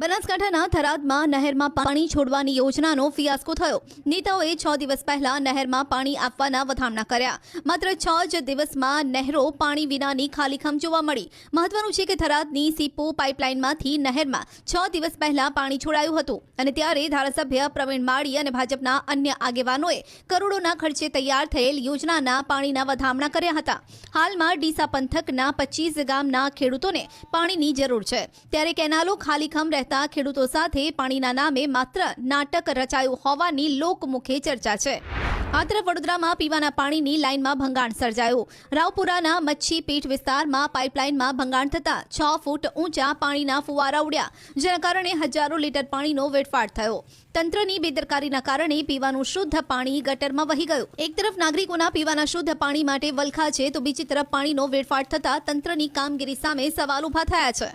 બનાસકાંઠાના થરાદમાં નહેરમાં પાણી છોડવાની યોજનાનો ફિયાસ્કો થયો। નેતાઓએ 6 દિવસ પહેલા નહેરમાં પાણી આપવાના વધામણા કર્યા। માત્ર 6 જ દિવસમાં નહેરો પાણી વિનાની ખાલીખમ જોવા મળી। મહત્વનું છે કે થરાદની સીપો પાઇપલાઇનમાંથી નહેરમાં 6 દિવસ પહેલા પાણી છોડાયું હતું અને ત્યારે ધારાસભ્ય પ્રવીણ માળી અને ભાજપના અન્ય આગેવાનોએ કરોડોના ખર્ચે તૈયાર થયેલ યોજનાના પાણીના વધામણા કર્યા હતા। હાલમાં ડીસા પંથકના 25 ગામના ખેડૂતોને પાણીની જરૂર છે, ત્યારે કેનાલો ખાલીખમ ખેડૂતો સાથે પાણીના નામે માત્ર નાટક રચાયું હોવાની લોકમુખે ચર્ચા છે। આ તરફ વડોદરામાં પીવાના પાણીની લાઇનમાં ભંગાણ સર્જાયું। રાવપુરાના મચ્છી પીઠ વિસ્તારમાં પાઇપલાઇનમાં ભંગાણ થતા 6 ફૂટ ઊંચા પાણીના ફુવારા ઉડ્યા, જેના કારણે હજારો લીટર પાણીનો વેડફાટ થયો। તંત્રની બેદરકારીના કારણે પીવાનું શુદ્ધ પાણી ગટરમાં વહી ગયું। એક તરફ નાગરિકોના પીવાના શુદ્ધ પાણી માટે વલખા છે, તો બીજી તરફ પાણીનો વેડફાટ થતા તંત્રની કામગીરી સામે સવાલ ઉભા થયા છે।